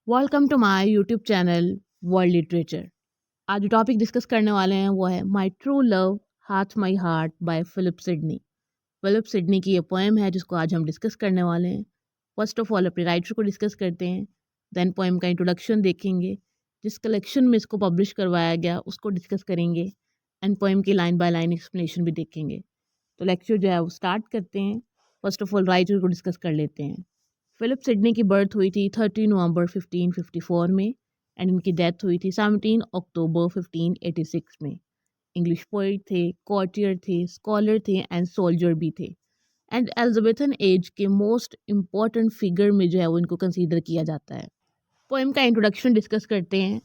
Welcome to my YouTube channel world literature. आज जो topic discuss करने वाले हैं वो है my true love hath my heart by Philip Sidney. Philip Sidney की ये पोएम है जिसको आज हम डिस्कस करने वाले हैं। फर्स्ट ऑफ ऑल अपने राइटर को डिस्कस करते हैं, देन पोएम का इंट्रोडक्शन देखेंगे, जिस कलेक्शन में इसको पब्लिश करवाया गया उसको डिस्कस करेंगे, एंड पोएम की लाइन बाय लाइन एक्सप्लेनेशन भी देखेंगे। तो लेक्चर जो है वो स्टार्ट करते हैं। फर्स्ट ऑफ ऑल राइटर को डिस्कस कर लेते हैं। फिलिप सिडनी की बर्थ हुई थी 30 नवंबर 1554 में, एंड इनकी डेथ हुई थी 17 अक्टूबर 1586 में। इंग्लिश पोइट थे, कॉर्टियर थे, स्कॉलर थे एंड सोल्जर भी थे, एंड एलिजाबेथन एज के मोस्ट इम्पॉर्टेंट फिगर में जो है वो इनको कंसीडर किया जाता है। पोएम का इंट्रोडक्शन डिस्कस करते हैं।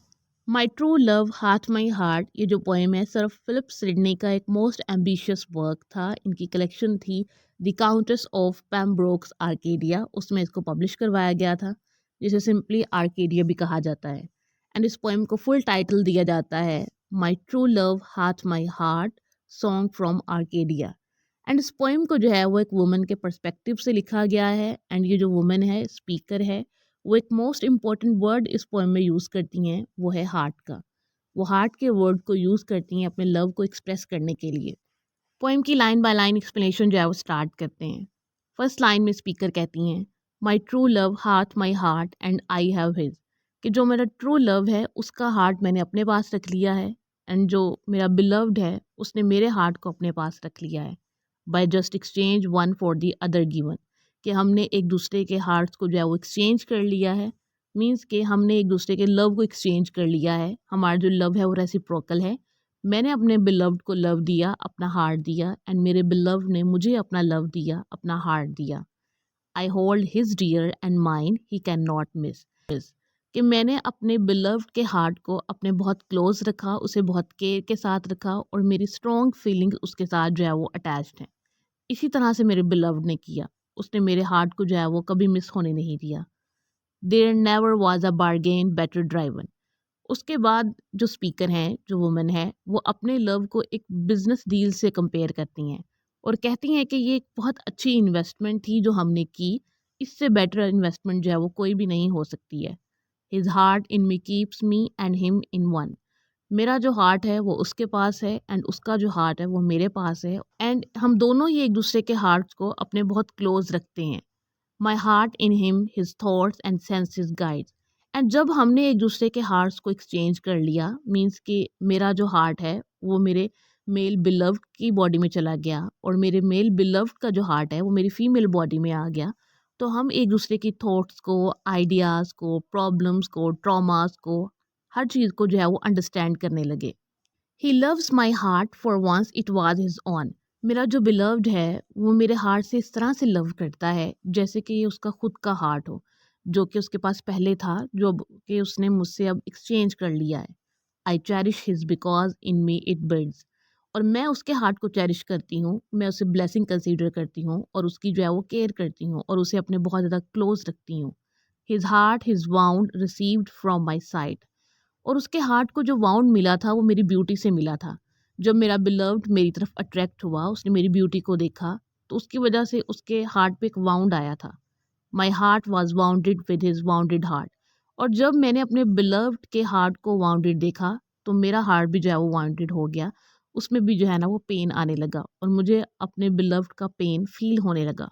माई ट्रू लव हाथ माई हार्ट, ये जो पोएम है सर फिलिप सिडनी का एक मोस्ट एम्बिशियस वर्क था। इनकी कलेक्शन थी द काउंटेस ऑफ पेम्ब्रोक्स आर्केडिया, उसमें इसको पब्लिश करवाया गया था, जिसे सिंपली आर्केडिया भी कहा जाता है। एंड इस पोएम को फुल टाइटल दिया जाता है माई ट्रू लव हाथ my heart song from Arcadia. And इस पोएम को जो है वो एक वुमन के पर्सपेक्टिव से लिखा गया है, एंड ये जो वुमन है स्पीकर है वो एक मोस्ट इम्पॉर्टेंट वर्ड इस पोएम में यूज़ करती हैं, वो है हार्ट का। वो हार्ट के वर्ड को यूज़ करती हैं अपने लव को एक्सप्रेस करने के लिए। पोएम की लाइन बाय लाइन एक्सप्लेनेशन जो है वो स्टार्ट करते हैं। फर्स्ट लाइन में स्पीकर कहती हैं my true love heart my heart and I have his, कि जो मेरा ट्रू लव है उसका हार्ट मैंने अपने पास रख लिया है, एंड जो मेरा बिलव्ड है उसने मेरे हार्ट को अपने पास रख लिया है। By just exchange one for the other given, कि हमने एक दूसरे के हार्ट्स को जो है वो एक्सचेंज कर लिया है। मीन्स कि हमने एक दूसरे के लव को एक्सचेंज कर लिया है। हमारा जो लव है वो रेसिप्रोकल है। मैंने अपने बिलव्ड को लव दिया, अपना हार्ट दिया, एंड मेरे बिलव्ड ने मुझे अपना लव दिया, अपना हार्ट दिया। I hold his dear and mind he can not miss, कि मैंने अपने बिलव्ड के हार्ट को अपने बहुत क्लोज रखा, उसे बहुत केयर के साथ रखा, और मेरी स्ट्रॉन्ग फीलिंग्स उसके साथ जो है वो अटैच्ड हैं। इसी तरह से मेरे बिलव्ड ने किया, उसने मेरे हार्ट को जो है वो कभी मिस होने नहीं दिया। There never was a bargain better driven. उसके बाद जो स्पीकर हैं, जो वुमन है, वो अपने लव को एक बिजनेस डील से कंपेयर करती हैं और कहती हैं कि ये एक बहुत अच्छी इन्वेस्टमेंट थी जो हमने की, इससे बेटर इन्वेस्टमेंट जो है वो कोई भी नहीं हो सकती है। His heart in me keeps me and him in one, मेरा जो हार्ट है वो उसके पास है एंड उसका जो हार्ट है वो मेरे पास है, एंड हम दोनों ही एक दूसरे के हार्ट्स को अपने बहुत क्लोज रखते हैं। My heart in him his thoughts and senses guides, and जब हमने एक दूसरे के हार्ट्स को एक्सचेंज कर लिया, मीन्स कि मेरा जो हार्ट है वो मेरे मेल बिलव्ड की बॉडी में चला गया और मेरे मेल बिलव्ड का जो हार्ट है वो मेरी फीमेल बॉडी में आ गया, तो हम एक दूसरे की थॉट्स को, आइडियाज़ को, प्रॉब्लम्स को, ट्रॉमास को, हर चीज़ को जो है वो अंडरस्टैंड करने लगे। He loves my heart for once it was his own, मेरा जो बिलव्ड है वो मेरे हार्ट से इस तरह से लव करता है जैसे कि ये उसका खुद का हार्ट हो, जो कि उसके पास पहले था, जो कि उसने मुझसे अब एक्सचेंज कर लिया है। I cherish his because in me it builds, और मैं उसके हार्ट को चेरिश करती हूँ, मैं उसे ब्लेसिंग कंसीडर करती हूँ और उसकी जो है वो केयर करती हूँ और उसे अपने बहुत ज़्यादा क्लोज रखती हूँ। His heart his wound received from my site, और उसके हार्ट को जो वाउंड मिला था वो मेरी ब्यूटी से मिला था। जब मेरा बिलव्ड मेरी तरफ अट्रैक्ट हुआ, उसने मेरी ब्यूटी को देखा, तो उसकी वजह से उसके हार्ट पे एक वाउंड आया था। My heart was bounded with his bounded heart, और जब मैंने अपने बिलव्ड के हार्ट को वाउंडेड देखा तो मेरा हार्ट भी जो है वो वाउंडेड हो गया। उसमें भी जो है ना वो पेन आने लगा और मुझे अपने बिलव्ड का पेन फील होने लगा।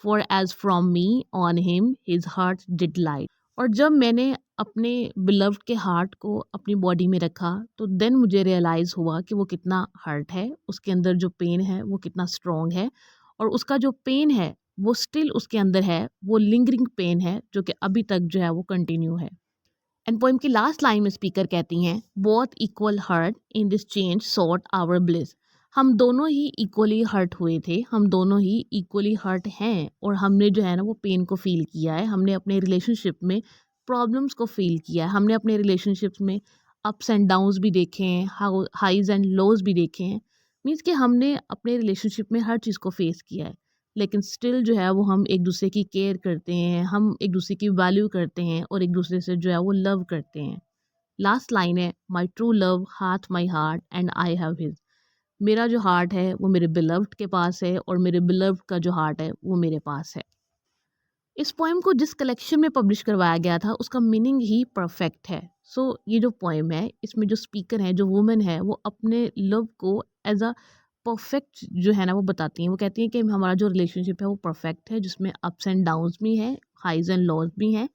For as from me on him his heart did light, और जब मैंने अपने बिलव्ड के हार्ट को अपनी बॉडी में रखा तो देन मुझे रियलाइज़ हुआ कि वो कितना हर्ट है, उसके अंदर जो पेन है वो कितना स्ट्रॉन्ग है, और उसका जो पेन है वो स्टिल उसके अंदर है, वो लिंगरिंग पेन है जो कि अभी तक जो है वो कंटिन्यू है। एंड पोएम की लास्ट लाइन में स्पीकर कहती हैं both equal hurt in this change sought our bliss, हम दोनों ही इक्वली हर्ट हुए थे, हम दोनों ही इक्वली हर्ट हैं, और हमने जो है ना वो पेन को फील किया है, हमने अपने रिलेशनशिप में प्रॉब्लम्स को फील किया है, हमने अपने रिलेशनशिप्स में अप्स एंड डाउन्स भी देखे हैं, हाइज एंड लोज भी देखे हैं। मीन्स कि हमने अपने रिलेशनशिप में हर चीज़ को फेस किया है, लेकिन स्टिल जो है वो हम एक दूसरे की केयर करते हैं, हम एक दूसरे की वैल्यू करते हैं और एक दूसरे से जो है वो लव करते हैं। लास्ट लाइन है माई ट्रू लव हाथ my heart and I have his, मेरा जो हार्ट है वो मेरे बिलव्ड के पास है और मेरे बिलव्ड का जो हार्ट है वो मेरे पास है। इस पोएम को जिस कलेक्शन में पब्लिश करवाया गया था उसका मीनिंग ही परफेक्ट है। ये जो पोएम है इसमें जो स्पीकर है, जो वुमन है, वो अपने लव को एज अ परफेक्ट जो है ना वो बताती हैं। वो कहती हैं कि हमारा जो रिलेशनशिप है वो परफेक्ट है, जिसमें अप्स एंड डाउन्स भी हैं, हाइज एंड लॉज भी हैं,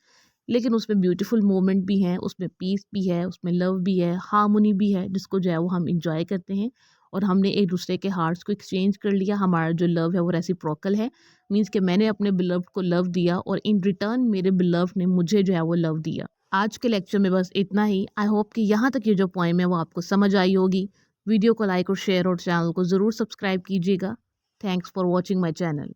लेकिन उसमें ब्यूटीफुल मोमेंट भी हैं, उसमें पीस भी है, उसमें लव भी है, हार्मोनी भी है, जिसको जो है वो हम इंजॉय करते हैं। और हमने एक दूसरे के हार्ट्स को एक्सचेंज कर लिया। हमारा जो लव है वो रेसिप्रोकल है, मीन्स कि मैंने अपने बिलव्ड को लव दिया और इन रिटर्न मेरे बिलव्ड ने मुझे जो है वो लव दिया। आज के लेक्चर में बस इतना ही। आई होप कि यहाँ तक ये जो पोएम है वो आपको समझ आई होगी। वीडियो को लाइक और शेयर और चैनल को ज़रूर सब्सक्राइब कीजिएगा। Thanks for watching my channel.